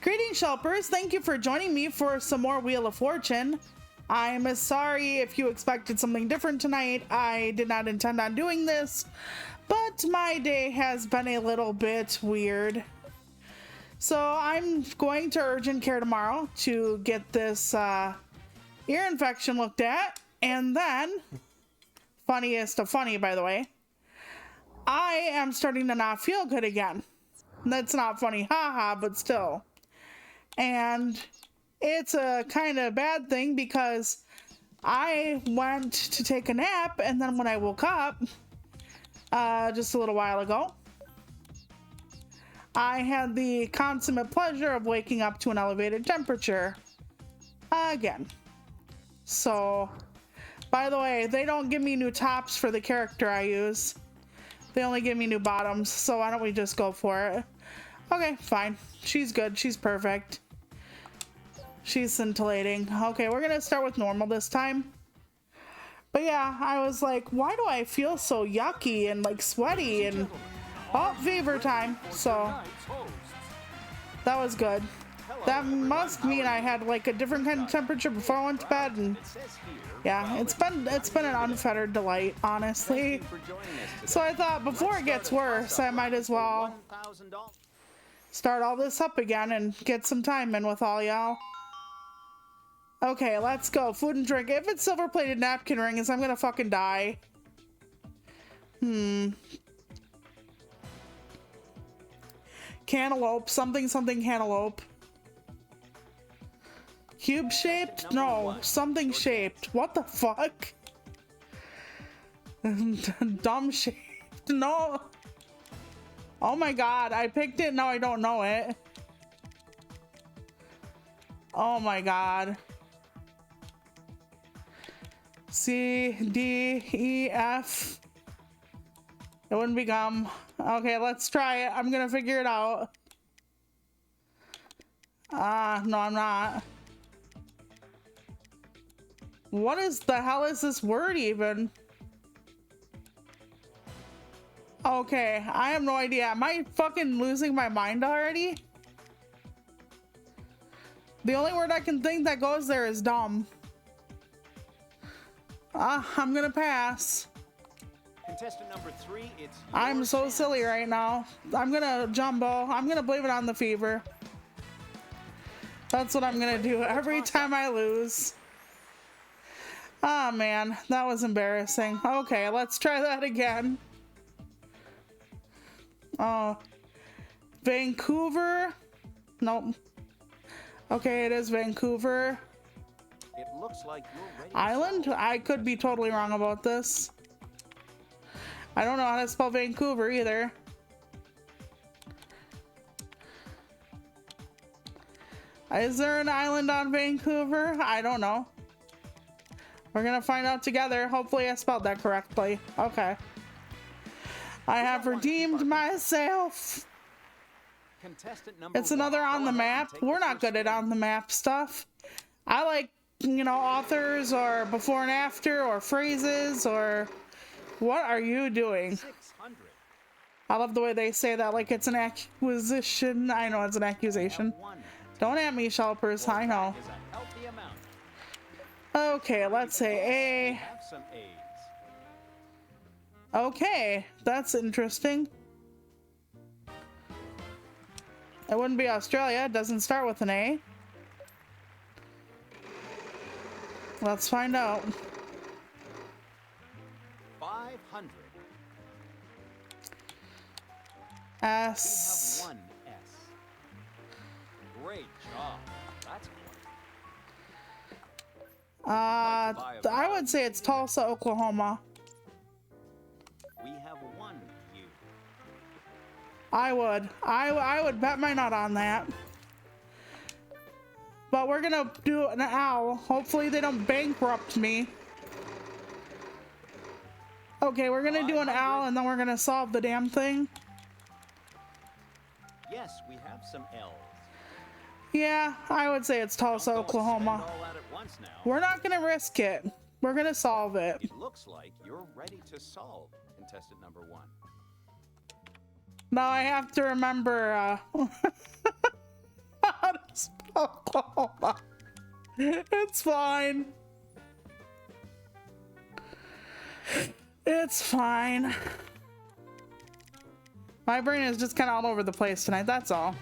Greetings, Shelpers. Thank you for joining me for some more Wheel of Fortune. I'm sorry if you expected something different tonight. I did not intend on doing this, but my day has been a little bit weird. So I'm going to urgent care tomorrow to get this ear infection looked at, and then, funniest of funny, by the way, I am starting to not feel good again. That's not funny, haha, but still. And it's a kind of bad thing because I went to take a nap, and then when I woke up just a little while ago, I had the consummate pleasure of waking up to an elevated temperature again. So, by the way, they don't give me new tops for the character I use. They only give me new bottoms, so why don't we just go for it? Okay, fine. She's good. She's perfect. She's scintillating. Okay, we're gonna start with normal this time. But yeah, I was like, why do I feel so yucky and like sweaty and... Oh, fever time. So that was good. That must mean I had like a different kind of temperature before I went to bed, and yeah, it's been an unfettered delight, honestly. So I thought before it gets worse, I might as well start all this up again and get some time in with all y'all. Okay, let's go. Food and drink. If it's silver-plated napkin rings, I'm gonna fucking die. Cantaloupe. Something cantaloupe. Cube shaped? No, something shaped. What the fuck? Dumb shaped. No. Oh my god, I picked it, now I don't know it. Oh my god. C, D, E, F. It wouldn't be gum. Okay, let's try it. I'm gonna figure it out. No, I'm not. What is the hell is this word even? Okay, I have no idea. Am I fucking losing my mind already? The only word I can think that goes there is dumb. I'm gonna pass. Contestant number 3, it's I'm so silly right now. I'm gonna jumbo. I'm gonna blame it on the fever. That's what I'm gonna do every time I lose. Ah, man, that was embarrassing. Okay, let's try that again. Oh, Vancouver? Nope. Okay, it is Vancouver. It looks like you're ready. Island? I could be totally wrong about this. I don't know how to spell Vancouver either. Is there an island on Vancouver? I don't know. We're gonna find out together. Hopefully I spelled that correctly. Okay. I have redeemed myself. Contestant number It's another 1. on the map. We're not good at on the map stuff. I like, you know, authors or before and after or phrases or... What are you doing? 600. I love the way they say that like it's an acquisition. I know it's an accusation. Don't at me, Shelpers. I know. Is a healthy amount. Okay, let's say A. Have some A's. Okay, that's interesting. It wouldn't be Australia. It doesn't start with an A. Let's find out. 500. S. We have 1 S. Great job. That's great. I would say it's Tulsa, Oklahoma. We have 1 U. I would bet my nut on that. But we're gonna do an owl. Hopefully they don't bankrupt me. Okay, we're gonna do an owl and then we're gonna solve the damn thing. Yes, we have some L's. Yeah, I would say it's Tulsa, Don't go and Oklahoma. spend all that at once now. We're not gonna risk it. We're gonna solve it. It looks like you're ready to solve contestant number 1. Now I have to remember how to Oklahoma. It's fine. It's fine. My brain is just kind of all over the place tonight, that's all.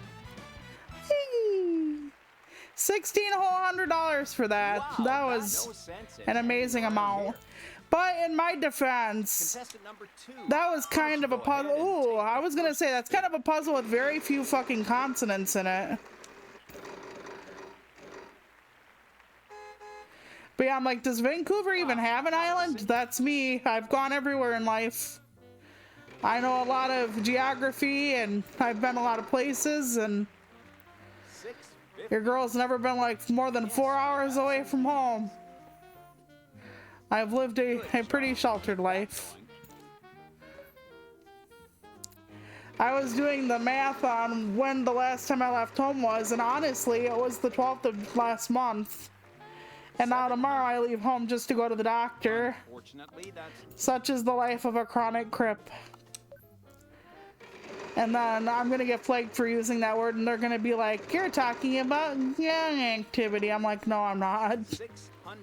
$1,600 for that. Wow, That got was no sense in an amazing hanging around amount. here. But in my defense, Contestant number 2. that was Why don't kind you of a go ahead puzzle. and Ooh, take I the was gonna first say that's kind of a puzzle with very few fucking consonants in it. But yeah, I'm like, does Vancouver even have an island? That's me. I've gone everywhere in life. I know a lot of geography and I've been a lot of places, and 650. your girl's never been like more than 4 hours away from home. I've lived a pretty sheltered life. I was doing the math on when the last time I left home was, and honestly, it was the 12th of last month. And now tomorrow I leave home just to go to the doctor. Unfortunately, that's Such is the life of a chronic crip. And then I'm gonna get flagged for using that word, and they're gonna be like, you're talking about young activity. I'm like, no, I'm not. 600.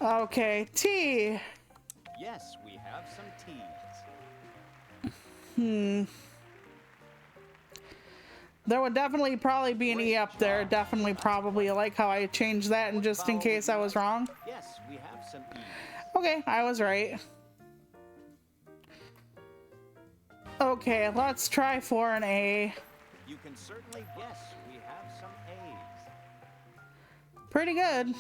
Okay, tea. Yes, we have some teas. There would definitely probably be an E up there. Definitely, probably. I like how I changed that, and just in case I was wrong. Yes, we have some E's. Okay, I was right. Okay, let's try for an A. You can certainly guess we have some A's. Pretty good.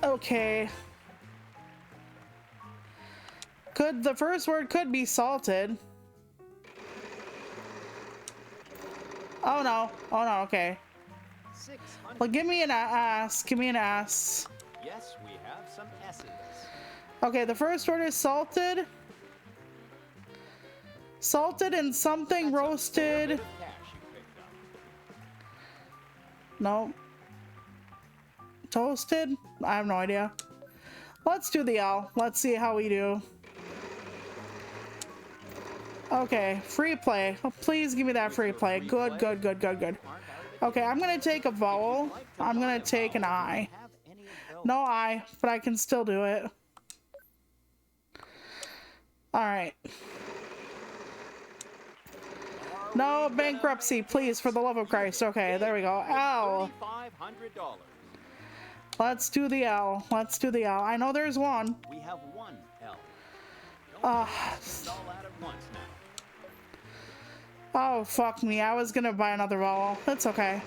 Okay. The first word could be salted. Oh no, okay. 600. Well, give me an S, give me an S. Yes, we have some S's. Okay, the first word is salted. Salted and something That's a fair roasted. bit of cash you picked up. No. Toasted? I have no idea. Let's do the L. Let's see how we do. Okay, free play. Oh, please give me that free play. Good, good, good, good, good. Okay, I'm gonna take a vowel. I'm gonna take an I. Have any of those? No I, but I can still do it. Alright. No bankruptcy, please, for the love of Christ. Okay, there we go. L. $3,500. Let's do the L. Let's do the L. I know there's one. We have one L. Don't Uh, it's all out at once now. Oh, fuck me. I was gonna buy another vowel. It's okay.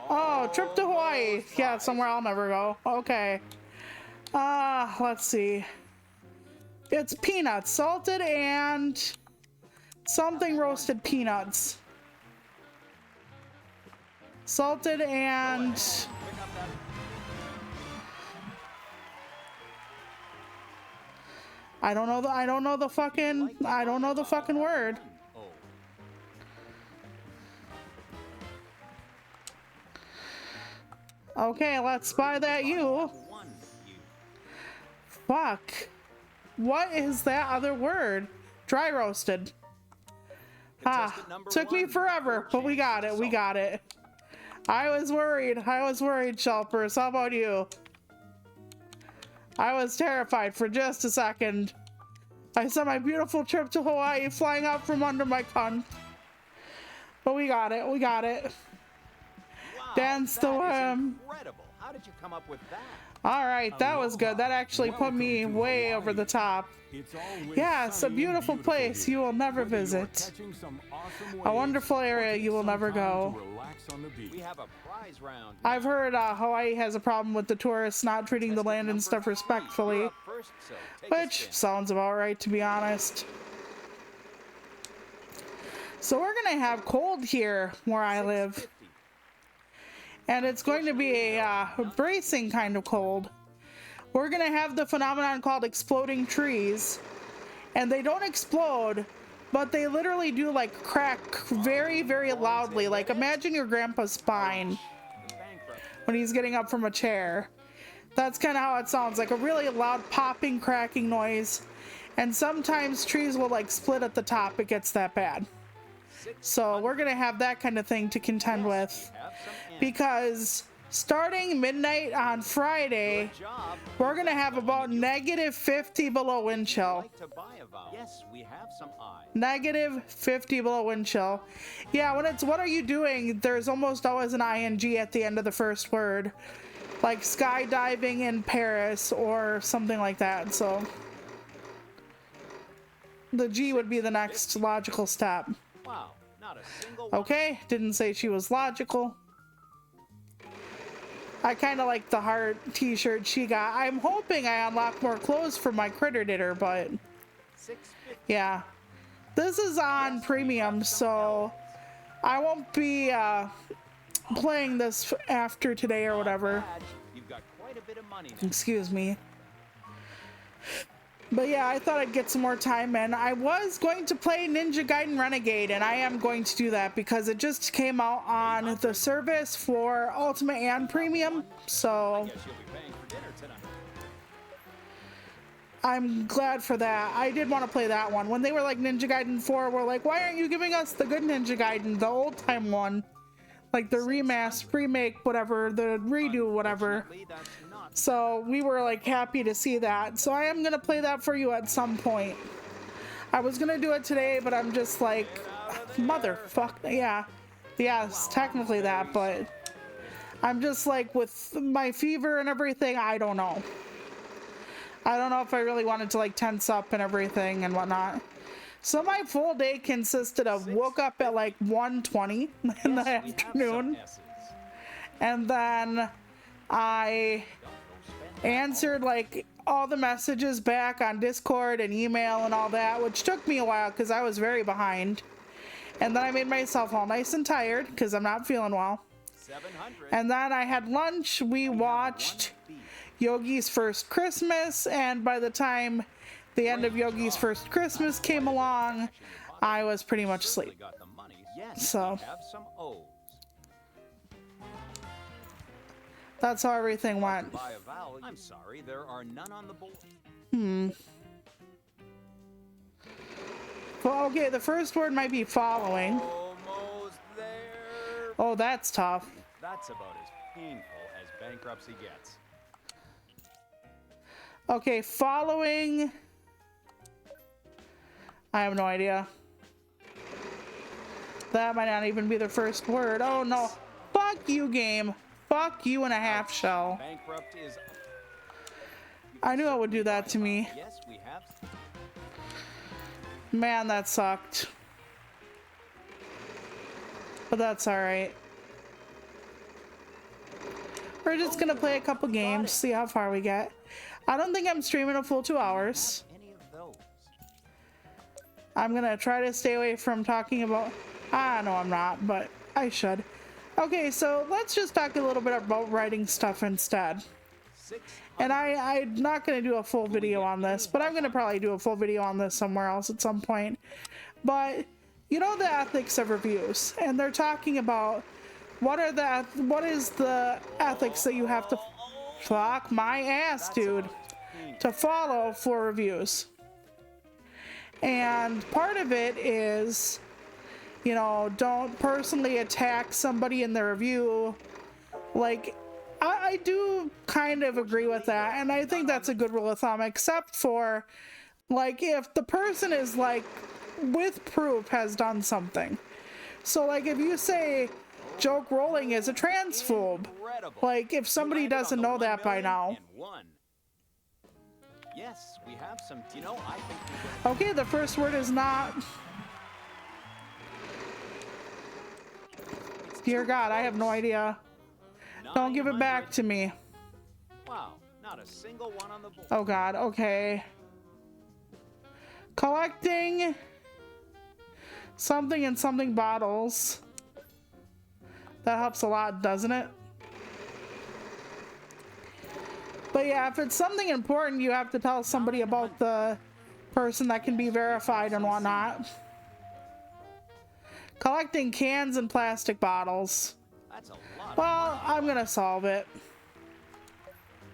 Oh, trip to Hawaii. Yeah, somewhere I'll never go. Okay. Let's see. It's peanuts. Salted and something roasted peanuts. Salted and... Pick up that. I don't know the fucking word. Oh. Okay, let's buy that U. One U. Fuck. What is that other word? Dry roasted. Contestant number Took me 1, forever, but we got it. We got it. I was worried, Shelpers. How about you? I was terrified for just a second. I saw my beautiful trip to Hawaii flying out from under my cunt. But we got it. We got it. Wow, Dance the that is worm. incredible. How did you come up with that? All right, that was good. That actually put me way over the top. Yes, a beautiful place you will never visit. A wonderful area you will never go. We have a prize round. I've heard Hawaii has a problem with the tourists not treating the land and stuff You're respectfully, up first, so take a which spin. sounds about right, to be honest. So we're gonna have cold here where I live, 650. and it's going to be a bracing kind of cold. We're gonna have the phenomenon called exploding trees, and they don't explode, but they literally do like crack very, very loudly. Like imagine your grandpa's spine The bankrupt. when he's getting up from a chair. That's kind of how it sounds, like a really loud popping, cracking noise. And sometimes trees will like split at the top. It gets that bad. So we're gonna have that kind of thing to contend with, because starting midnight on Friday, we're gonna have about -50 below wind chill. Yes, we have some eyes. -50 below wind chill. Yeah, when it's "what are you doing," there's almost always an ing at the end of the first word, like skydiving in Paris or something like that. So the G would be the next logical step. Wow, not a single one. Okay, didn't say she was logical. I kind of like the heart t-shirt she got. I'm hoping I unlock more clothes for my critter knitter, but 650. yeah. This is on premium, so I won't be playing this after today or whatever. You've got quite a bit of money now. Excuse me. But yeah, I thought I'd get some more time in. I was going to play Ninja Gaiden Renegade, and I am going to do that because it just came out on the service for Ultimate and Premium. So Guess you'll be paying for dinner tonight. I'm glad for that. I did want to play that one. When they were like Ninja Gaiden 4, we're like, why aren't you giving us the good Ninja Gaiden, the old time one? Like the remake, whatever, the redo, whatever. Unfortunately, that's not So we were like happy to see that. So I am gonna play that for you at some point. I was gonna do it today, but I'm just like, motherfuck. Yeah, yes, technically that, but I'm just like, with my fever and everything, I don't know. I don't know if I really wanted to like tense up and everything and whatnot. So my full day consisted of woke up at like 1:20 in the afternoon, and then I answered like all the messages back on Discord and email and all that, which took me a while because I was very behind. And then I made myself all nice and tired because I'm not feeling well. 700. And then I had lunch. We watched Yogi's First Christmas, and by the time the end of Yogi's First Christmas came along, I was pretty much asleep. Got the money. Yes, So we have some O's. that's how everything went. Buy a vowel. I'm sorry, there are none on the board. Well, okay, the first word might be following. Almost there. Oh, that's tough. That's about as painful as bankruptcy gets. Okay, following. I have no idea. That might not even be the first word. Oh no. Fuck you, game. Fuck you in a half shell. Bankrupt is. I knew it would do that to me. Yes, we have. Man, that sucked. But that's alright. We're just gonna play a couple games, see how far we get. I don't think I'm streaming a full 2 hours. Any of those? I'm gonna try to stay away from talking about. No, I'm not, but I should. Okay, so let's just talk a little bit about writing stuff instead. 6. And I'm not gonna do a full video on this, but I'm gonna probably do a full video on this somewhere else at some point. But you know the ethics of reviews, and they're talking about what is the ethics that you have to fuck my ass, dude, to follow for reviews. And part of it is, you know, don't personally attack somebody in the review. Like, I do kind of agree with that, and I think that's a good rule of thumb, except for, like, if the person is, like, with proof has done something. So, like, if you say Joke Rolling is a transphobe, like, if somebody doesn't know that by now. Yes, we have some. You know, I think. Okay, the first word is not. Dear God, I have no idea. Don't give it back to me. Wow, not a single one on the board. Oh God, okay. Collecting something in something bottles. That helps a lot, doesn't it? But yeah, if it's something important, you have to tell somebody about the person that can be verified and whatnot. Collecting cans and plastic bottles. That's a lot. Well, I'm gonna solve it.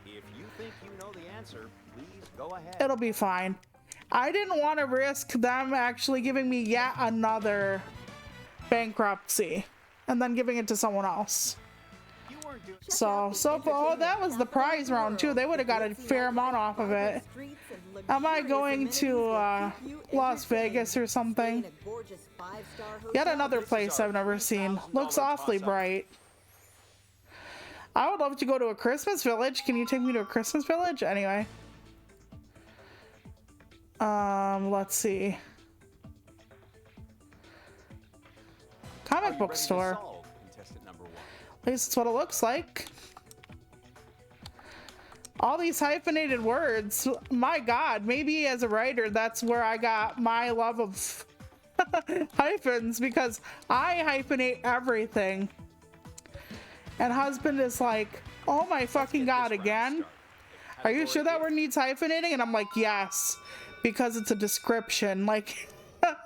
If you think you know the answer, please go ahead. It'll be fine. I didn't want to risk them actually giving me yet another bankruptcy and then giving it to someone else. You weren't doing. So oh, that was the prize round too. They would have got a fair amount off of it. Am I going to Las Vegas or something? Yet another place I've never seen. Looks awfully bright. I would love to go to a Christmas village. Can you take me to a Christmas village? Anyway. Let's see. Comic book store. At least it's what it looks like. All these hyphenated words. My God, maybe as a writer, that's where I got my love of hyphens, because I hyphenate everything. And husband is like, oh my fucking God, again? Are you sure that word needs hyphenating? And I'm like, yes, because it's a description. Like,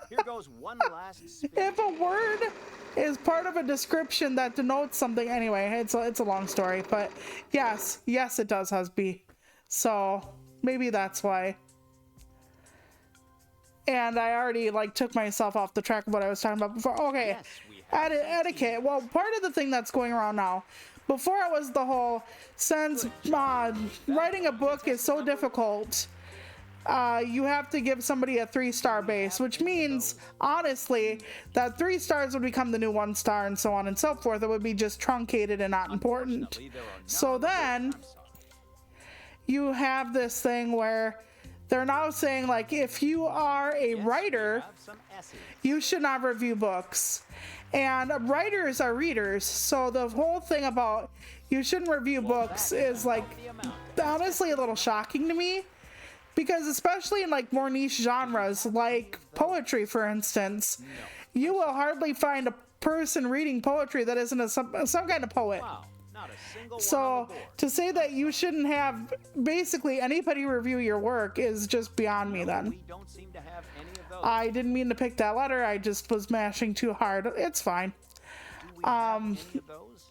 Here goes one last spin. if a word is part of a description that denotes something, anyway, it's a long story, but yes, it does, husby. So maybe that's why. And I already like took myself off the track of what I was talking about before. Okay, Yes, we have etiquette. Well, part of the thing that's going around now, before it was the whole, since writing a book is so difficult, you have to give somebody a 3-star base, which means, honestly, that 3 stars would become the new 1 star and so on and so forth. It would be just truncated and not important. Unfortunately, there are none So on the board. then I'm sorry. you have this thing where they're now saying, like, if you are a Yes, we writer, have some essays. you should not review books. And writers are readers. So the whole thing about you shouldn't review books is, like, The amount. honestly a little shocking to me. Because especially in like more niche genres like poetry, for instance, you will hardly find a person reading poetry that isn't some kind of poet. Wow, not a single one on So the board. to say that you shouldn't have basically anybody review your work is just beyond me then. We don't seem to have any of those. I didn't mean to pick that letter, I just was mashing too hard. It's fine. Do we have any of those?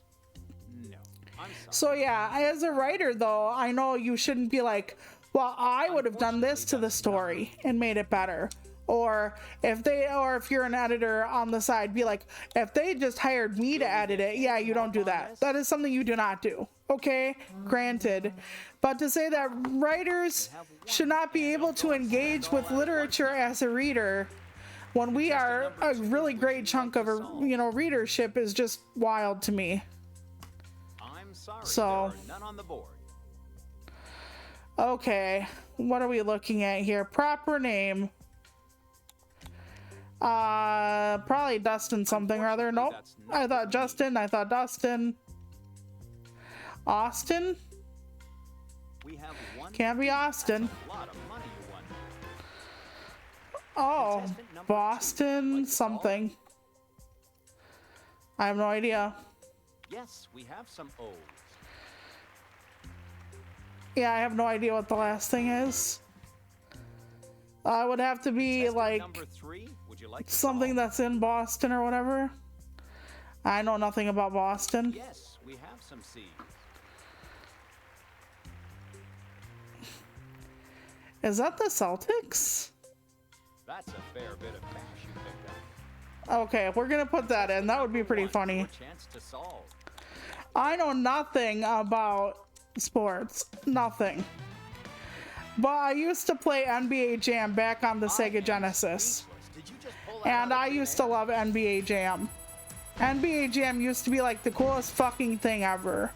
No. I'm sorry. So yeah, as a writer though, I know you shouldn't be like, well, I would have done this to the story and made it better. Or if you're an editor on the side, be like, if they just hired me to edit it, yeah, you don't do that. That is something you do not do. Okay, granted. But to say that writers should not be able to engage with literature as a reader when we are a really great chunk of readership is just wild to me. I'm sorry. So- there are none on the board. Okay, what are we looking at here? Proper name. Probably Dustin something or other. Nope. I thought Justin. I thought Dustin. Austin? We have one. Can't be Austin. A lot of money you won. Oh, Contestant number 2. Boston Like to solve? something. I have no idea. Yes, we have some O's. Yeah, I have no idea what the last thing is. It would have to be Contestant like number 3. Would you like to something solve? that's in Boston or whatever. I know nothing about Boston. Yes, we have some C's. Is that the Celtics? That's a fair bit of cash you picked up. Okay, we're gonna put that in. That would be pretty One, funny. your chance to solve. I know nothing about sports. Nothing. But I used to play NBA Jam back on the Sega Genesis. Did you just pull that And out I of your used to ass? love NBA Jam. NBA Jam used to be like the coolest fucking thing ever.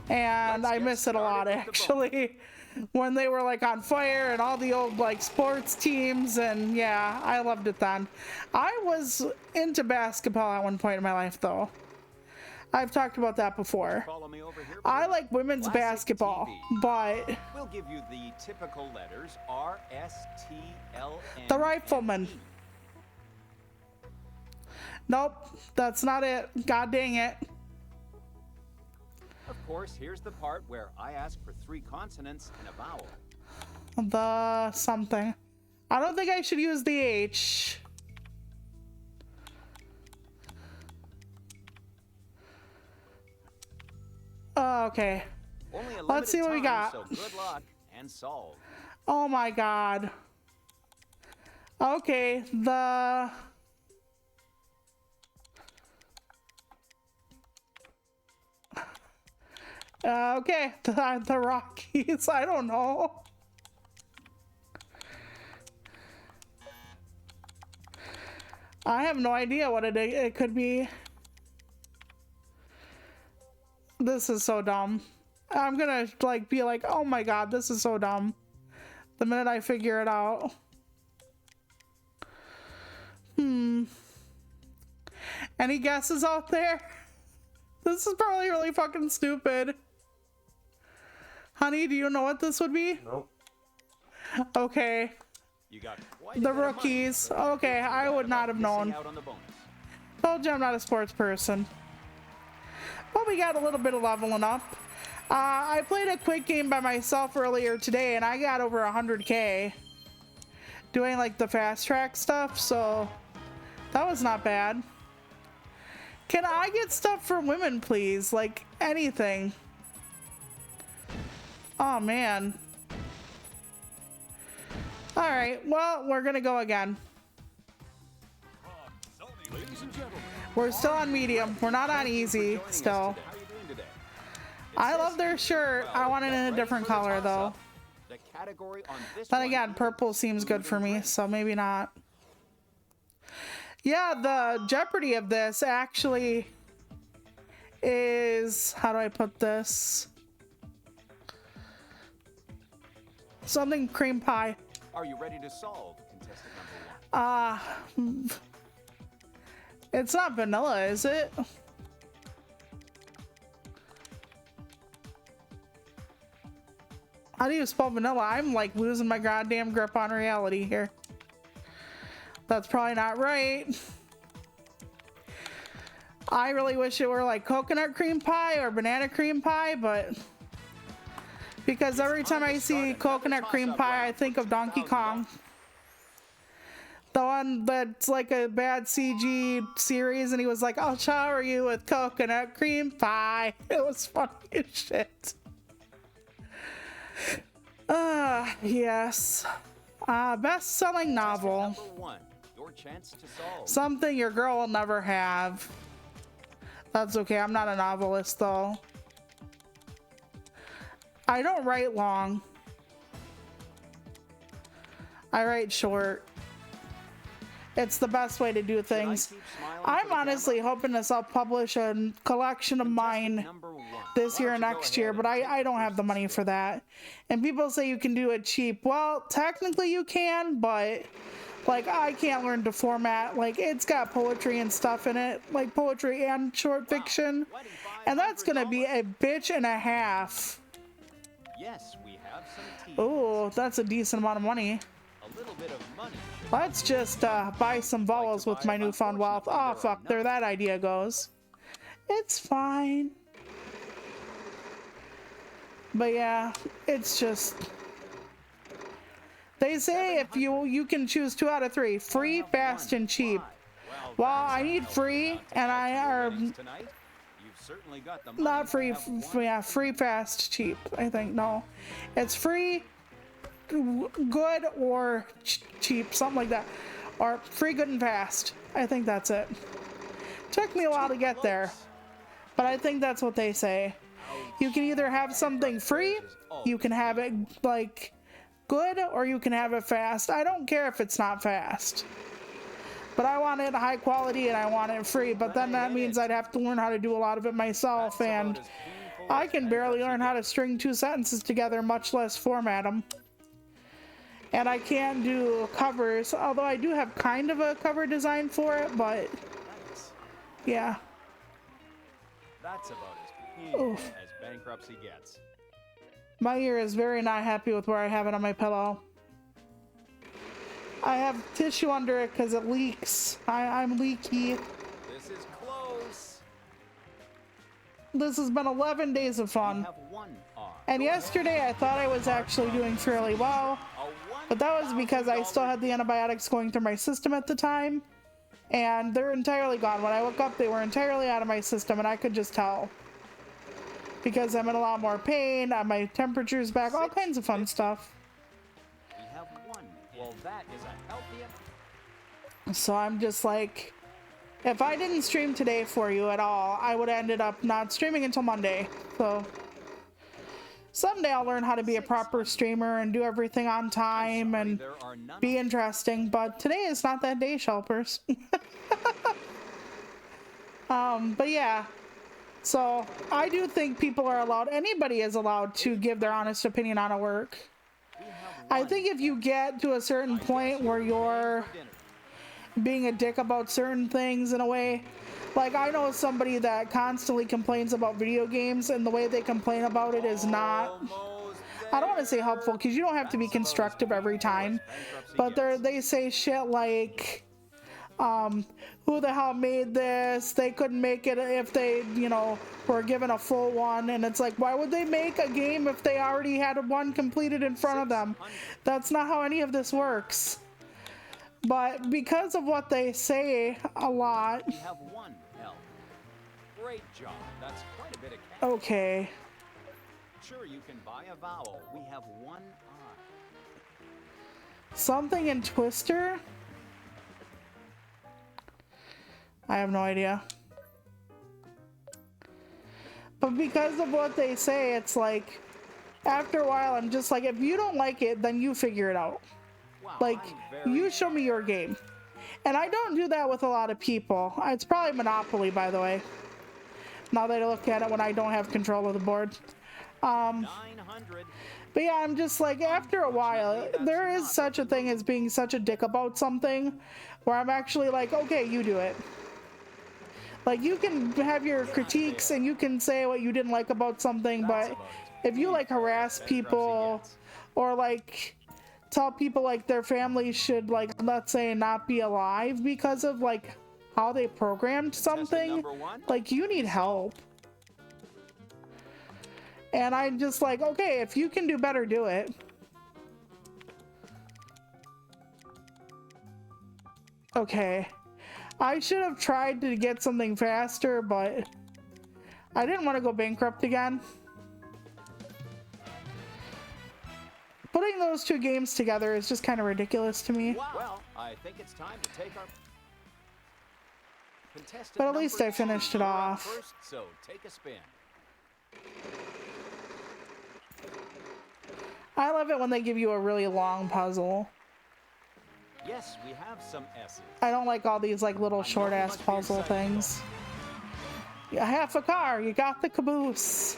And Let's I get miss it a lot started with the actually. When they were like on fire and all the old like sports teams, and yeah, I loved it then. I was into basketball at one point in my life though. I've talked about that before. Follow me over here, I please. like women's Classic basketball, TV. but We'll give you the typical letters R, S, T, L, N. The Rifleman. and E. nope, that's not it. God dang it. Of course, here's the part where I ask for 3 consonants and a vowel. The something. I don't think I should use the H. Okay. Only a Let's see what we limited time, got. So good luck and solve. Oh my god. Okay, the Okay, the Rockies. I don't know. I have no idea what it could be. This is so dumb. I'm gonna like be like, oh my god, this is so dumb. The minute I figure it out. Any guesses out there? This is probably really fucking stupid. Honey, do you know what this would be? Nope. Okay. You got quite a The bit of money, rookies. but Okay, I would not have missing known. out on the bonus. Told you I'm not a sports person. But we got a little bit of leveling up. I played a quick game by myself earlier today and I got over 100k doing like the fast track stuff, so that was not bad. Can I get stuff for women, please? Like anything. Oh man. All right, well, we're gonna go again. Ladies and gentlemen, We're still on medium. We're not on easy still. how are you doing today? I love their shirt. I want it in a different color though. The category on this Then one again, is purple seems good for me, so maybe not. Yeah, the Jeopardy of this actually is, how do I put this? Something cream pie. Are you ready to solve contestant number 1? It's not vanilla, is it? How do you spell vanilla? I'm like losing my goddamn grip on reality here. That's probably not right. I really wish it were like coconut cream pie or banana cream pie, but because every time I see coconut cream pie, I think of Donkey Kong. The one that's like a bad CG series, and he was like, I'll shower you with coconut cream pie. It was funny as shit. Yes. Best-selling novel. Number 1. Your chance to solve. Something your girl will never have. That's okay, I'm not a novelist though. I don't write long. I write short. It's the best way to do things. keep smiling I'm for the honestly hoping to self-publish a collection of mine Number 1. this Why year don't and you go next ahead year, and but take I don't have the money for that. And people say you can do it cheap. Well, technically you can, but like I can't learn to format. Like it's got poetry and stuff in it, like poetry and short fiction. And that's gonna be a bitch and a half. Yes, we have some tea. Oh, that's a decent amount of money. A little bit of money. Let's just buy some vowels with my newfound wealth. Oh fuck, there that idea goes. It's fine. But yeah, it's just, they say if you can choose 2 out of 3, free, fast, and cheap. Well, I need free, and I are Tonight, you've certainly got the money not to free. have one Yeah, free, fast, cheap. I think no, it's free, good, or cheap, something like that, or free, good, and fast. I think that's it. Took me a while to get there, but I think that's what they say. You can either have something free, you can have it like good, or you can have it fast. I don't care if it's not fast, but I want it high quality and I want it free. But then that means I'd have to learn how to do a lot of it myself, and I can barely learn how to string 2 sentences together, much less format them. And I can't do covers, although I do have kind of a cover design for it, but yeah. That's about as painful as bankruptcy gets. My ear is very not happy with where I have it on my pillow. I have tissue under it because it leaks. I'm leaky. This is close. This has been 11 days of We fun. have 1 R. And yesterday I thought I was actually doing fairly well, but that was because I still had the antibiotics going through my system at the time. And they're entirely gone. When I woke up, they were entirely out of my system, and I could just tell. Because I'm in a lot more pain, my temperature's back, all kinds of fun stuff. We have 1. Well, that is a healthy amount. So I'm just like, if I didn't stream today for you at all, I would have ended up not streaming until Monday. So someday I'll learn how to be a proper streamer and do everything on time and There are none. be interesting, but today is not that day, Shelpers. But yeah, so I do think people are allowed, anybody is allowed to give their honest opinion on a work. I think if you get to a certain point where you're being a dick about certain things in a way, like I know somebody that constantly complains about video games, and the way they complain about it is not, I don't want to say helpful, because you don't have to be constructive every time, but they say shit like, who the hell made this? They couldn't make it if they, you know, were given a full one. And it's like, why would they make a game if they already had one completed in front of them? That's not how any of this works. But because of what they say a lot. We have one health. Great job. That's quite a bit of cash. Okay. Sure, you can buy a vowel. We have one eye. Something in Twister? I have no idea. But because of what they say, it's like, after a while, I'm just like, if you don't like it, then you figure it out. Wow, Like, I'm you show me your game. And I don't do that with a lot of people. It's probably Monopoly, by the way. Now that I look at it when I don't have control of the board. 900. But yeah, I'm just like, after a while, there is such a thing as being such a dick about something, where I'm actually like, okay, you do it. Like, you can have your critiques and you can say what you didn't like about something, but if you like harass people or like tell people like their family should, like, let's say, not be alive because of like how they programmed something, like, you need help. And I'm just like, okay, if you can do better, do it. Okay. I should have tried to get something faster, but I didn't want to go bankrupt again. Putting those two games together is just kind of ridiculous to me. Wow. Well, I think it's time to take our contestant But at least number I finished two. it You're up off. First, so take a spin. I love it when they give you a really long puzzle. Yes, we have some S's. I don't like all these like little short ass puzzle things. Yeah, half a car, you got the caboose.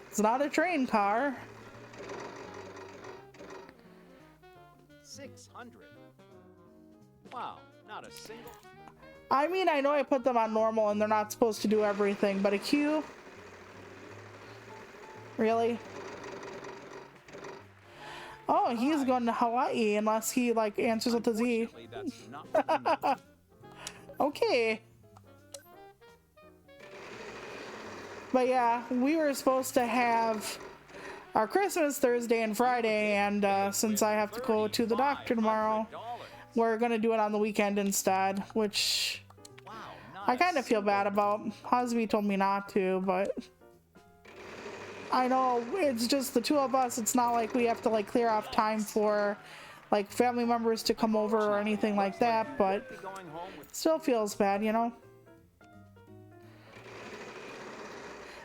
It's not a train car. 600. Wow, not a single. I mean, I know I put them on normal and they're not supposed to do everything, but a queue? Really? Oh, he's going to Hawaii unless he like answers with a Z. Unfortunately, that's not what we meant. Okay. But yeah, we were supposed to have our Christmas Thursday and Friday, and since I have to go to the doctor tomorrow, $500. we're gonna do it on the weekend instead, which Wow, not I a kind of feel single- bad about. Husby told me not to, but I know it's just the two of us. It's not like we have to like clear off time for like family members to come over or anything like that, but Be going home with still feels bad, you know?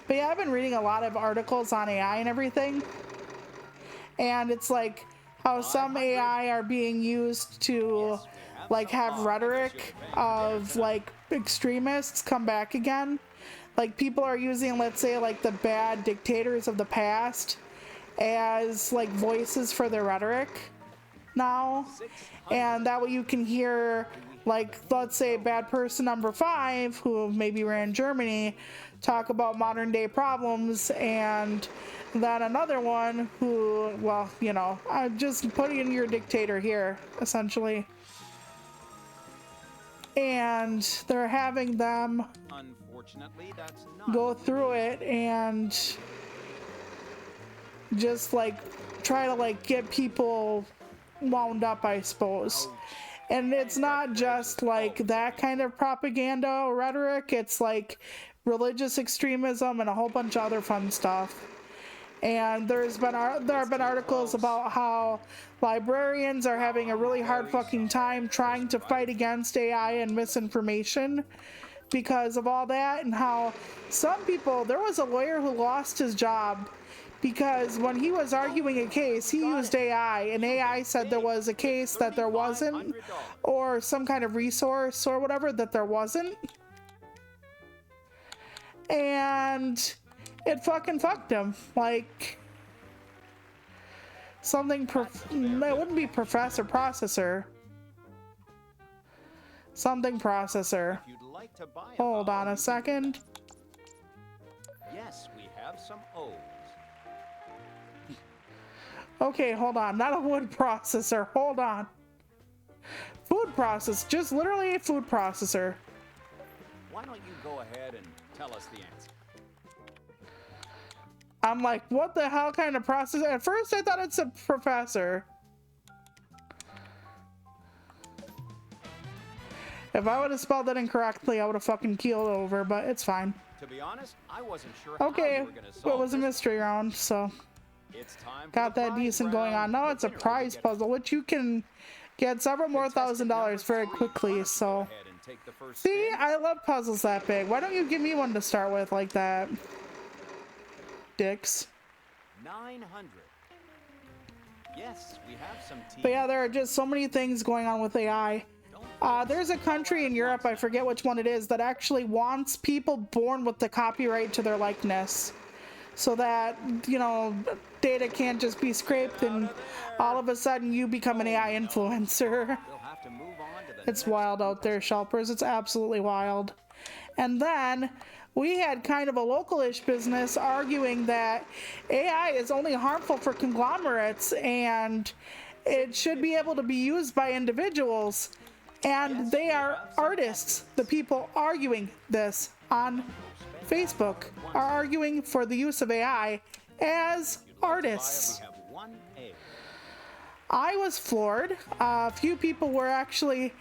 But yeah, I've been reading a lot of articles on AI and everything. And it's like how some AI are being used to like have rhetoric of like extremists come back again. Like people are using, let's say, like the bad dictators of the past as like voices for their rhetoric now. And that way you can hear, like, let's say bad person number 5 who maybe ran Germany talk about modern day problems, and then another one who, well, you know, I'm just putting in your dictator here essentially, and they're having them Unfortunately, that's not go through it and just like try to like get people wound up, I suppose. And it's not just like that kind of propaganda or rhetoric, it's like religious extremism and a whole bunch of other fun stuff. And there have been articles about how librarians are having a really hard fucking time trying to fight against AI and misinformation, because of all that, and how some people, there was a lawyer who lost his job because when he was arguing a case, he used AI, and AI said there was a case that there wasn't, or some kind of resource or whatever that there wasn't. And it fucking fucked him. Like, something, it wouldn't be professor, processor. Something processor. Hold on a second. Yes, we have some O's. Okay, hold on. Not a wood processor. Hold on. Food process. Just literally a food processor. Why don't you go ahead and tell us the answer? I'm like, what the hell kind of process? At first I thought it's a professor. If I would have spelled that incorrectly, I would have fucking keeled over, but it's fine. To be honest, I wasn't sure okay, how you were gonna solve well, it was a this. mystery round, so It's time for got the that prize decent going on. round. Now The it's a winner will prize get puzzle, which you can get several more contestant number $1,000 very 3. quickly, Why don't you so. go ahead and take the first See, spin? I love puzzles that big. Why don't you give me one to start with like that? Dicks. 900. Yes, we have some tea. But yeah, there are just so many things going on with AI. There's a country in Europe, I forget which one it is, that actually wants people born with the copyright to their likeness. So that, you know, data can't just be scraped and all of a sudden you become an AI influencer. We'll have to move on to the It's next wild out there, Shelpers. It's absolutely wild. And then we had kind of a local-ish business arguing that AI is only harmful for conglomerates and it should be able to be used by individuals. And they are artists. The people arguing this on Facebook are arguing for the use of AI as artists. We have 1A. I was floored. A few people were actually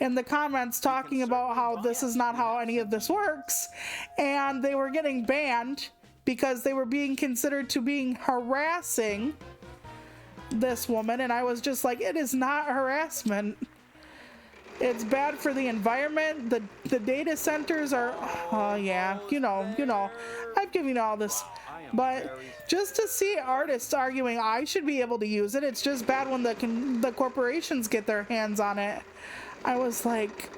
in the comments talking about how this is not how any of this works, and they were getting banned because they were being considered to being harassing this woman, and I was just like, it is not harassment. It's bad for the environment. The data centers are, oh yeah, you know, I've given you all this. But just to see artists arguing I should be able to use it, it's just bad when the corporations get their hands on it. I was like,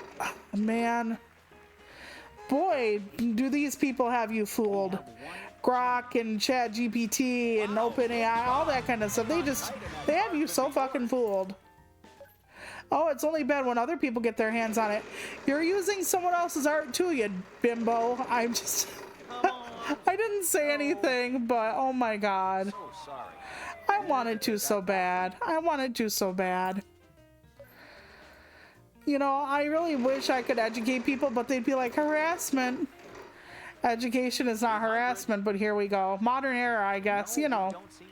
man, boy, do these people have you fooled. Grok and ChatGPT and OpenAI, all that kind of stuff. They have you so fucking fooled. Oh, it's only bad when other people get their hands on it. You're using someone else's art too, you bimbo. I'm just... I didn't say anything, but oh my god. So sorry. I wanted to so bad. I wanted to so bad. You know, I really wish I could educate people, but they'd be like, harassment. Education is not harassment, but here we go. Modern era, I guess, you know. Don't see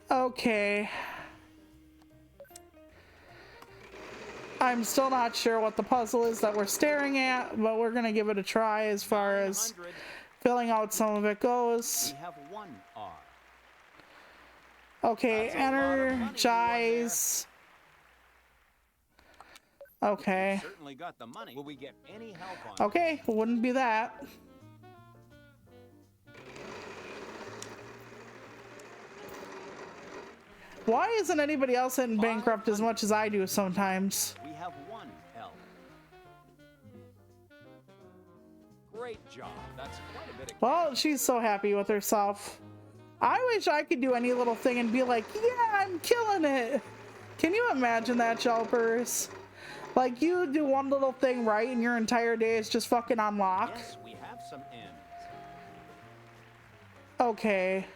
that. Okay. I'm still not sure what the puzzle is that we're staring at, but we're gonna give it a try as far as 900. filling out some of it goes. We have 1R. Okay, That's a lot of money you won there. energize. Okay. Certainly got the money. Will we get any help on Okay, wouldn't be that. Why isn't anybody else hitting bankrupt as much as I do sometimes? We have 1L. Great job. That's quite a bit of Well, she's so happy with herself. I wish I could do any little thing and be like, yeah, I'm killing it. Can you imagine that, Shelpers? Like, you do one little thing right and your entire day is just fucking on lock. Yes, we have some N's. Okay.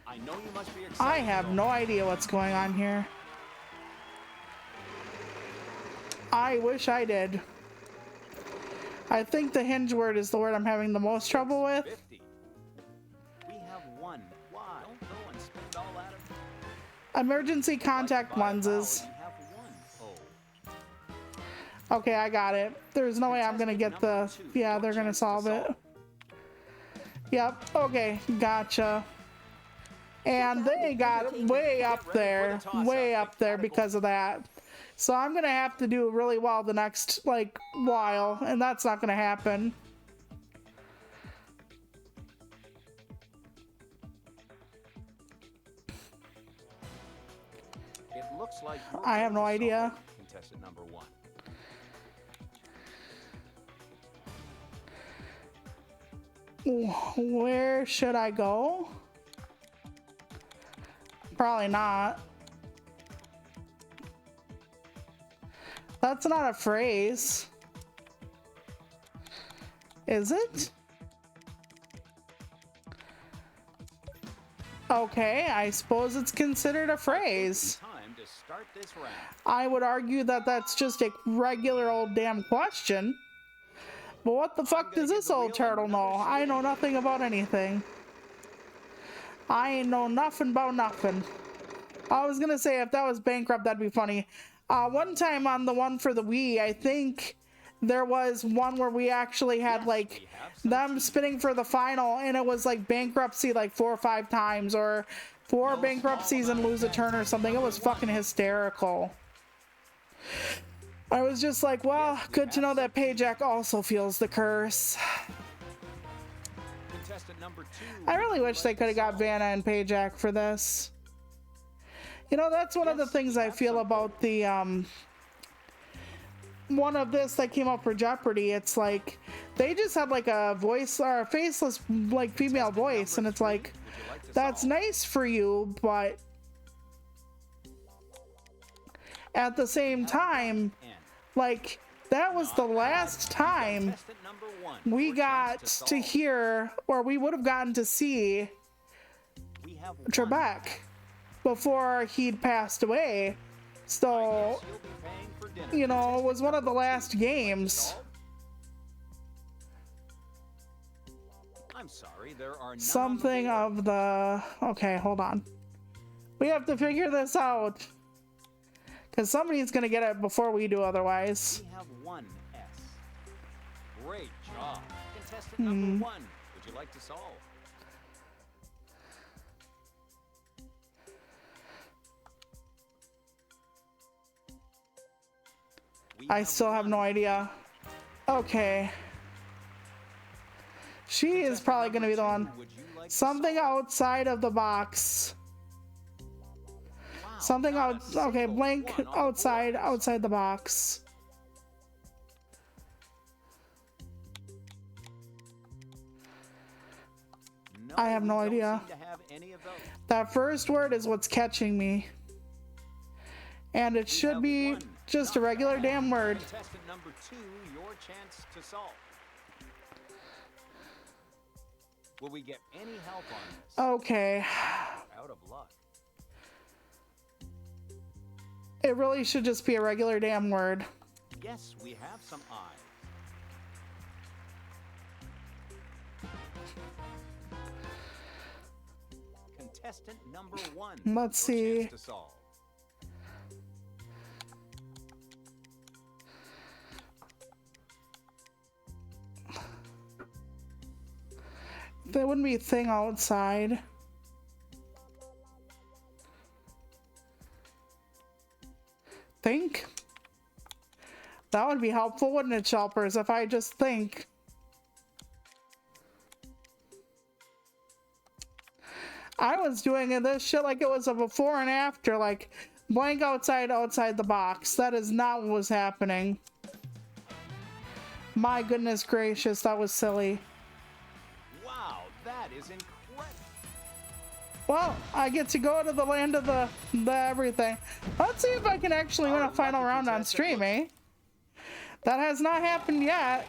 I know you must be excited. I have no idea what's going on here. I wish I did. I think the hinge word is the word I'm having the most trouble with. 50. We have 1. Why? Don't go and spend all that. Emergency contact lenses. We have 1O. Okay, I got it. There's no way I'm gonna get the... Yeah, they're gonna solve it. Yep, okay, gotcha. And they got way up there because of that. So I'm gonna have to do really well the next, like, while, and that's not gonna happen. It looks like you're I have going no to idea. solve contestant number 1. Where should I go? Probably not. That's not a phrase. Is it? Okay, I suppose it's considered a phrase. Time to start this round. I would argue that that's just a regular old damn question. But what the fuck does this old turtle know? I know nothing about anything. I ain't know nothing about nothing. I was gonna say if that was Bankrupt, that'd be funny. One time on the one for the Wii, I think there was one where we actually had like them spinning for the final, and it was like bankruptcy like 4 or 5 times, or 4 bankruptcies and lose a turn or something. It was fucking hysterical. I was just like, well, good to know that Payjack also feels the curse. Contestant number 2. I really wish they could have got Vanna and Payjack for this. You know, that's one of the things I feel about the one of this that came up for Jeopardy. It's like they just had like a voice or a faceless like female voice, and it's like that's nice for you, but at the same time, like that was the last time we got to hear, or we would have gotten to see Trebek before he'd passed away. So, you know, it was one of the last games. I'm sorry, there are none Something of the... Okay, hold on. We have to figure this out. Because somebody's going to get it before we do otherwise. We have 1 S. Great job. Contestant number 1, would you like to solve? I still have no idea. Okay. She is probably going to be the one. Something outside of the box. Something out. Okay, blank outside the box. I have no idea. That first word is what's catching me. And it should be just a regular damn word. Contestant number 2, your chance to solve. Will we get any help on this? Okay. Out of luck. It really should just be a regular damn word. Yes, we have some eyes. Contestant number 1. Let's your see. chance to solve. There wouldn't be a thing outside. Think? That would be helpful, wouldn't it, Shelpers, if I just think. I was doing this shit like it was a before and after, like blank outside the box. That is not what was happening. My goodness gracious, that was silly. That is incredible. Well, I get to go to the land of the everything. Let's see if I can actually win a final round on stream, eh? That has not happened yet.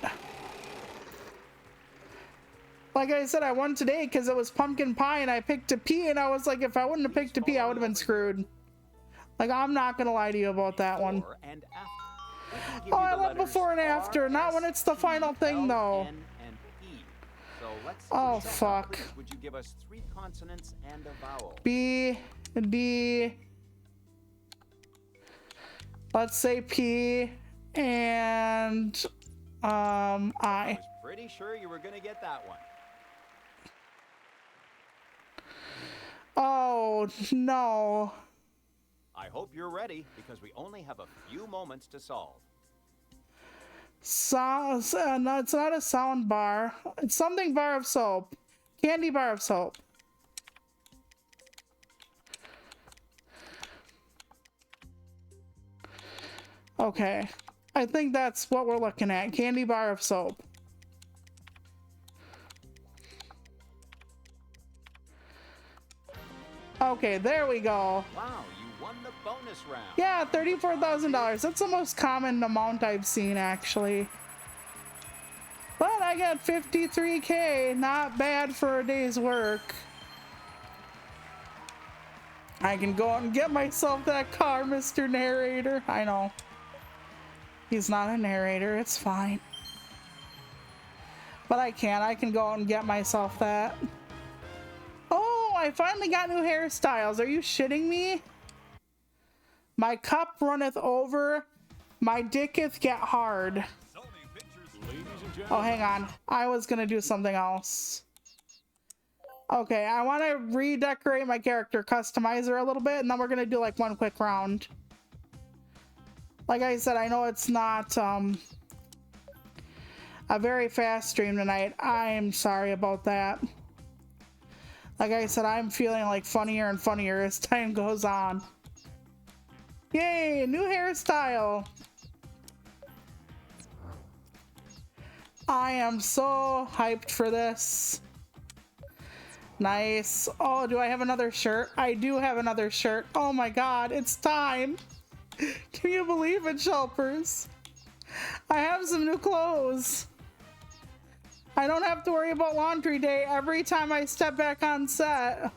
Like I said, I won today because it was pumpkin pie and I picked a P, and I was like, if I wouldn't have picked a P, I would have been screwed. Like, I'm not gonna lie to you about that one. Oh, I love before and after, not when it's the final thing though. Oh, fuck. Would you give us 3 consonants and a vowel? B, D, let's say P, and I. I was pretty sure you were going to get that one. Oh, no. I hope you're ready because we only have a few moments to solve. No, it's not a sound bar. It's something bar of soap. Candy bar of soap. Okay. I think that's what we're looking at. Candy bar of soap. Okay, there we go. Wow, you won the bonus round. Yeah, $34,000. That's the most common amount I've seen, actually. But I got 53K. Not bad for a day's work. I can go out and get myself that car, Mr. Narrator. I know. He's not a narrator. It's fine. But I can go out and get myself that. Oh, I finally got new hairstyles. Are you shitting me? My cup runneth over. My dicketh get hard. Oh, hang on. I was gonna do something else. Okay, I want to redecorate my character, customize her a little bit, and then we're gonna do like one quick round. Like I said, I know it's not a very fast stream tonight. I'm sorry about that. Like I said, I'm feeling like funnier and funnier as time goes on. Yay, new hairstyle. I am so hyped for this. Nice. Oh, do I have another shirt? I do have another shirt. Oh my god, it's time. Can you believe it, Shelpers? I have some new clothes. I don't have to worry about laundry day every time I step back on set.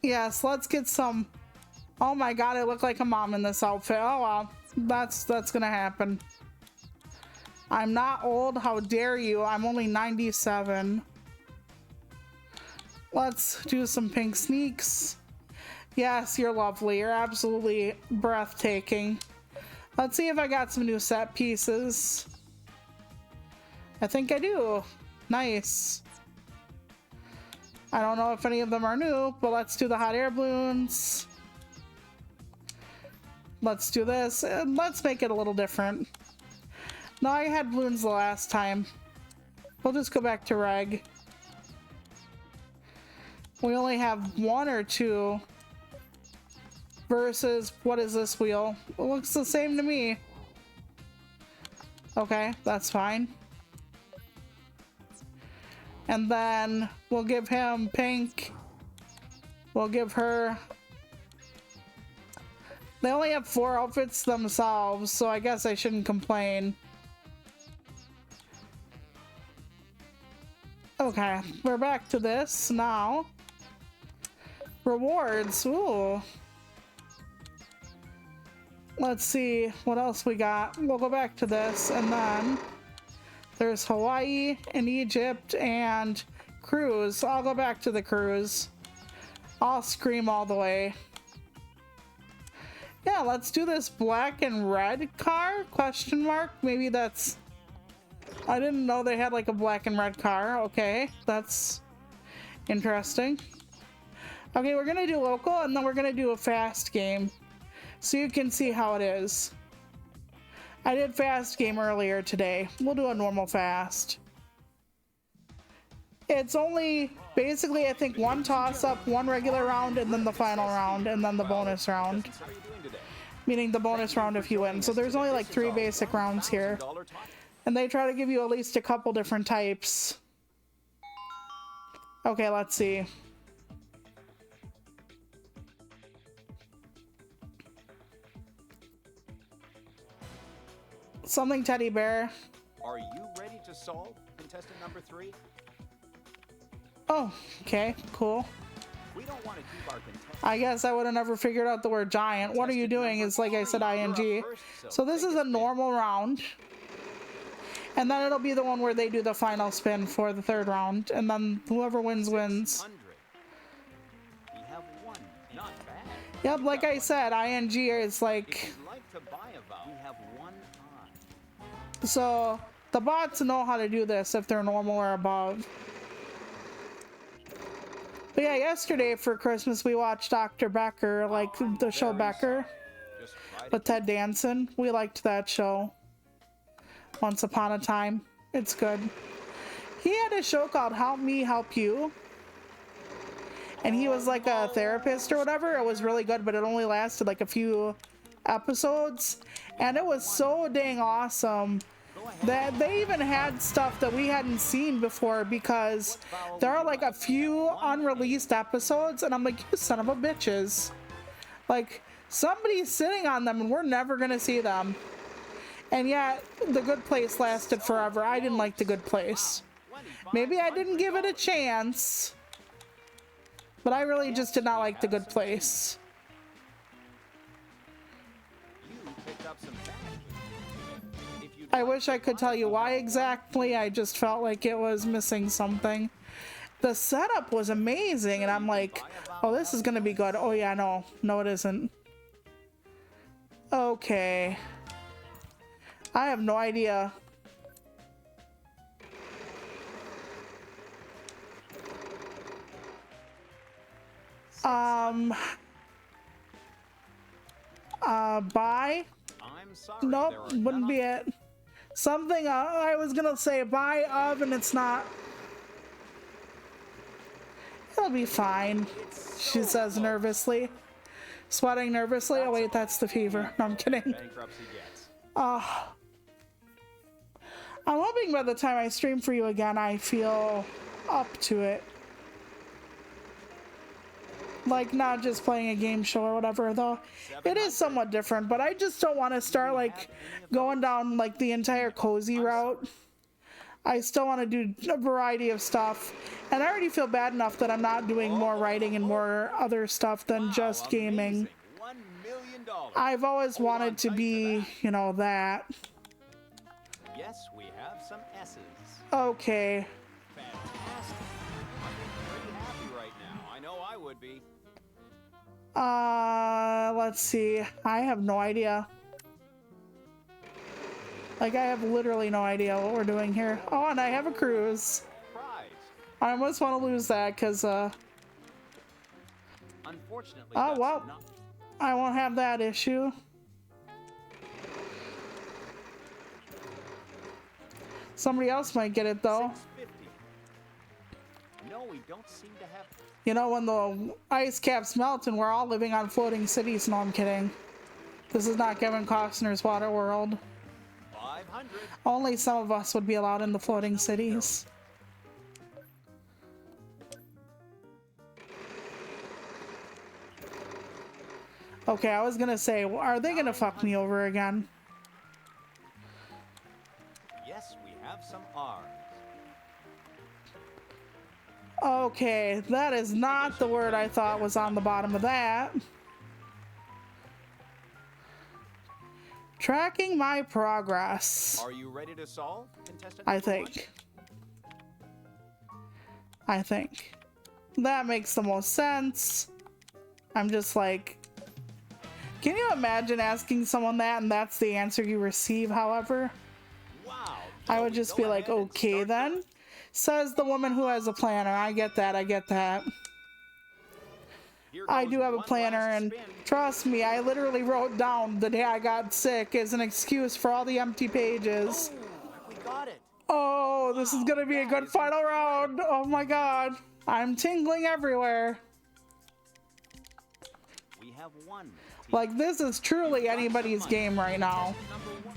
Yes, let's get some. Oh my god, I look like a mom in this outfit. Oh well, that's gonna happen. I'm not old, how dare you? I'm only 97. Let's do some pink sneaks. Yes, you're lovely. You're absolutely breathtaking. Let's see if I got some new set pieces. I think I do. Nice. I don't know if any of them are new, but let's do the hot air balloons. Let's do this, and let's make it a little different. No, I had balloons the last time. We'll just go back to reg. We only have one or two versus, what is this wheel? It looks the same to me. Okay, that's fine. And then we'll give him pink. We'll give her... They only have 4 outfits themselves, so I guess I shouldn't complain. Okay, we're back to this now. Rewards, ooh. Let's see what else we got. We'll go back to this, and then there's Hawaii and Egypt and cruise. I'll go back to the cruise. I'll scream all the way. Yeah, let's do this black and red car? Question mark? Maybe that's... I didn't know they had like a black and red car. Okay, that's interesting. Okay, we're gonna do local and then we're gonna do a fast game so you can see how it is. I did fast game earlier today. We'll do a normal fast. It's only basically, I think, one toss up, one regular round, and then the final round, and then the bonus round. Meaning the bonus round if you win. So there's only like 3 basic rounds here. And they try to give you at least a couple different types. Okay, let's see. Something teddy bear. Are you ready to solve contestant number 3? Oh, okay, cool. We don't want to keep our contestant. I guess I would have never figured out the word giant. What are you doing? It's like I said, ing. So this is a normal round. And then it'll be the one where they do the final spin for the 3rd round. And then whoever wins, wins. We have 1. Not bad. Yep, like I said, ing is like... If you'd like to buy a vowel, we have 1 on. So the bots know how to do this if they're normal or above. But yeah, yesterday for Christmas we watched Dr. Becker, like the show Becker Just try to with Ted Danson. We liked that show. Once Upon a Time. It's good. He had a show called Help Me Help You. And he was like a therapist or whatever. It was really good, but it only lasted like a few episodes. And it was so dang awesome that they even had stuff that we hadn't seen before, because there are like a few unreleased episodes and I'm like, you son of a bitches. Like, somebody's sitting on them and we're never gonna see them. And yet, The Good Place lasted forever. I didn't like The Good Place. Maybe I didn't give it a chance, but I really just did not like The Good Place. You picked up some cash. If you'd I like wish I could tell you why exactly. I just felt like it was missing something. The setup was amazing, and I'm like, oh, this is gonna be good. Oh yeah, no it isn't. Okay. I have no idea. Buy? I'm sorry. Nope, there are wouldn't none be it. Something I was gonna say buy of, and it's not. It'll be fine, she says nervously. Sweating nervously. Oh wait, that's the fever. No, I'm kidding. bankruptcy gets. I'm hoping by the time I stream for you again, I feel up to it. Like, not just playing a game show or whatever, though. It is somewhat different, but I just don't want to start, like, going down, like, the entire cozy route. I still want to do a variety of stuff. And I already feel bad enough that I'm not doing more writing and more other stuff than just gaming. $1 million. I've always wanted to be, you know, that. Yes, we have some S's. Okay. Fantastic. I'm pretty happy right now. I know I would be. Let's see. I have no idea. Like, I have literally no idea what we're doing here. Oh, and I have a cruise. Prize. I almost want to lose that because, Unfortunately, oh, that's well. not I won't have that issue. Somebody else might get it, though. 650. No, we don't seem to have. You know, when the ice caps melt and we're all living on floating cities. No, I'm kidding. This is not Kevin Costner's Waterworld. 500. Only some of us would be allowed in the floating cities. Okay, I was gonna say, are they gonna fuck me over again? Yes, we have some R's. Okay, that is not the word I thought was on the bottom of that. Tracking my progress. Are you ready to solve, contestant? I number one? think. That makes the most sense. I'm just like, can you imagine asking someone that and that's the answer you receive, however? Wow. I Shall would we just go be like, ahead and okay start then. this? Says the woman who has a planner. I get that, I get that. Here I goes do have a one planner, last and spin. trust me, I literally wrote down the day I got sick as an excuse for all the empty pages. Ooh, we got it. Oh, this is gonna be a that good is final round. Oh my god. I'm tingling everywhere. We have one. Like, this is truly anybody's game right now. Contestant number one.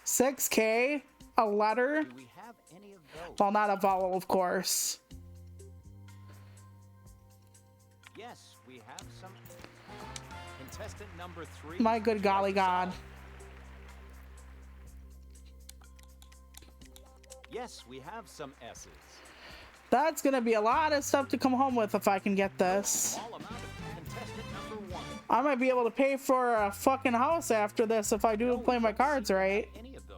6K? A letter? Do we have any of those? Well, not a vowel, of course. Yes, we have some. Contestant number 3. My good golly god. Yes, we have some S's. That's gonna be a lot of stuff to come home with if I can get this. Small amount of contestant number 1. I might be able to pay for a fucking house after this if I do No, play we my don't cards seem to have right. Any of those.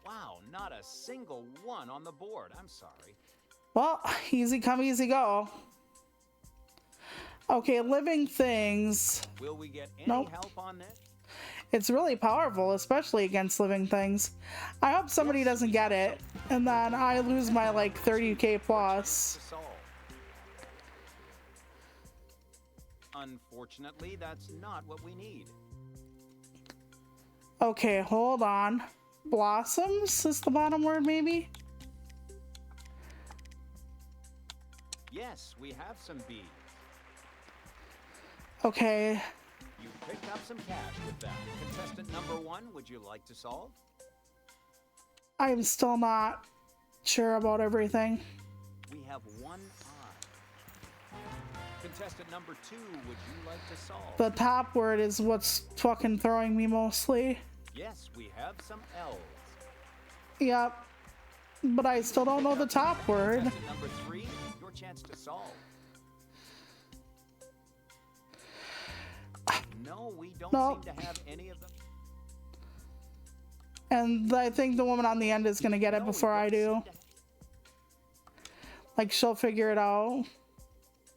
Wow, not a single one on the board. I'm sorry. Well, easy come, easy go. Okay, living things. Will we get any Nope. help on this? It's really powerful, especially against living things. I hope somebody doesn't get it, and then I lose my like 30k plus. To solve. Unfortunately, that's not what we need. Okay, hold on. Blossoms is the bottom word, maybe? Yes, we have some bees. Okay. You picked up some cash with that. Contestant number 1, would you like to solve? I'm still not sure about everything. We have 1 eye. Contestant number 2, would you like to solve? The top word is what's fucking throwing me mostly. Yes, we have some L's. Yep. But I still don't know the top word. Contestant number 3, your chance to solve. No, we don't Nope. seem to have any of them. And I think the woman on the end is gonna get it No, we before I don't do. seem to- Like, she'll figure it out.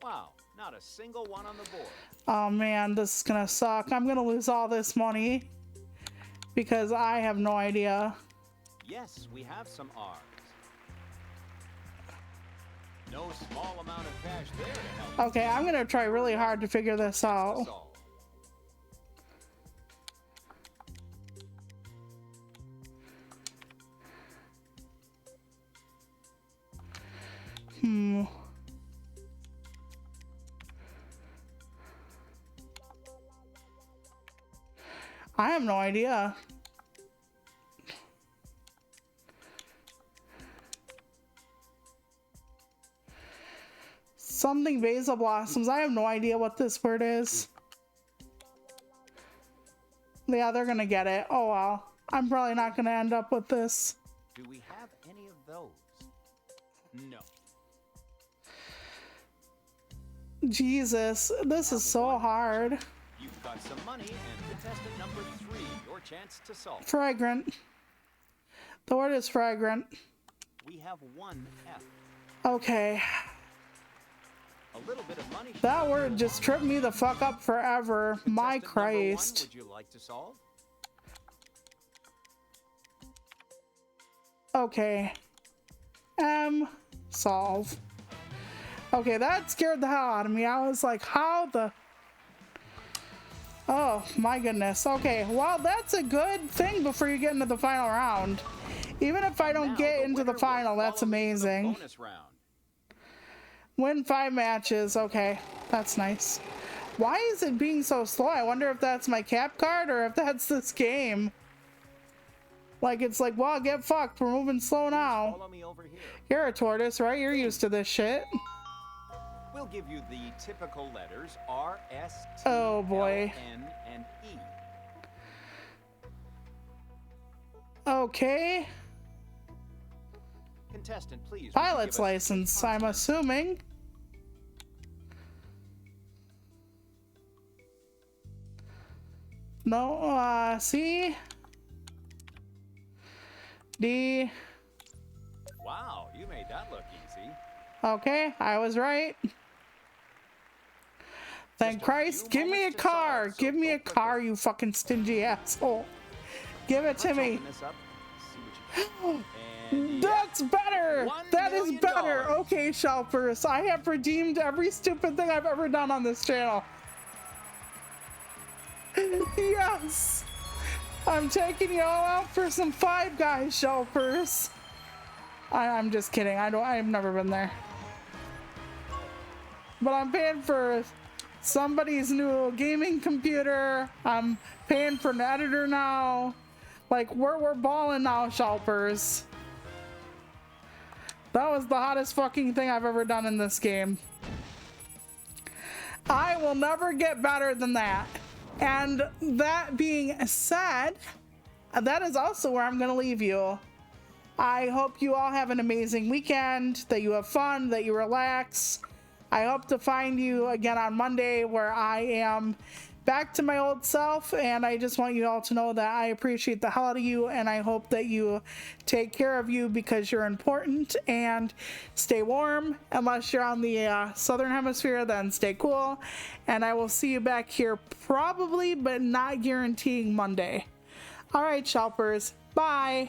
Wow, not a single one on the board. Oh man, this is gonna suck. I'm gonna lose all this money because I have no idea. Yes, we have some R's. No small amount of cash there to help. Okay, I'm gonna try really hard to figure this To out. solve. I have no idea. Something basil blossoms. I have no idea what this word is. Yeah, they're gonna get it. Oh well. I'm probably not gonna end up with this. Do we have any of those? No. Jesus, this is so hard. You've got some money, and contestant number 3, your chance to solve. Fragrant. The word is fragrant. We have 1 F. Okay. A little bit of money. should That help word you just along. tripped me the fuck up forever. My Contestant number 1, Christ. would you like to solve? Okay. Solve. Okay, that scared the hell out of me. I was like, how the... Oh, my goodness. Okay, well, that's a good thing before you get into the final round. Even if I don't Now, get into the winner will final, that's follow me to the amazing. bonus round. Win 5 matches. Okay, that's nice. Why is it being so slow? I wonder if that's my cap card or if that's this game. Like, it's like, well, get fucked. We're moving slow now. Follow me over here. You're a tortoise, right? You're used to this shit. We'll give you the typical letters R, S, T, Oh, boy. L, N, and E. Okay. Contestant, please. would you Pilot's give us license, a I'm consonant? assuming. No, C. D. Wow, you made that look easy. Okay, I was right. Thank Just a Christ. few Give me a moments to car. solve, so Give me go a car, quickly. you fucking stingy asshole. Give it to Let's me. open this up, see what you got. And That's better. $1 That is million. better. Okay, Shelpers. I have redeemed every stupid thing I've ever done on this channel. Yes. I'm taking you all out for some Five Guys, Shelpers. I'm just kidding. I've never been there. But I'm paying for somebody's new gaming computer. I'm paying for an editor now. Like, we're balling now, Shelpers. That was the hottest fucking thing I've ever done in this game. I will never get better than that. And that being said, that is also where I'm going to leave you. I hope you all have an amazing weekend, that you have fun, that you relax. I hope to find you again on Monday where I am back to my old self, and I just want you all to know that I appreciate the hell out of you, and I hope that you take care of you because you're important, and stay warm. Unless you're on the southern hemisphere, then stay cool, and I will see you back here probably, but not guaranteeing, Monday. All right, Shelpers, bye.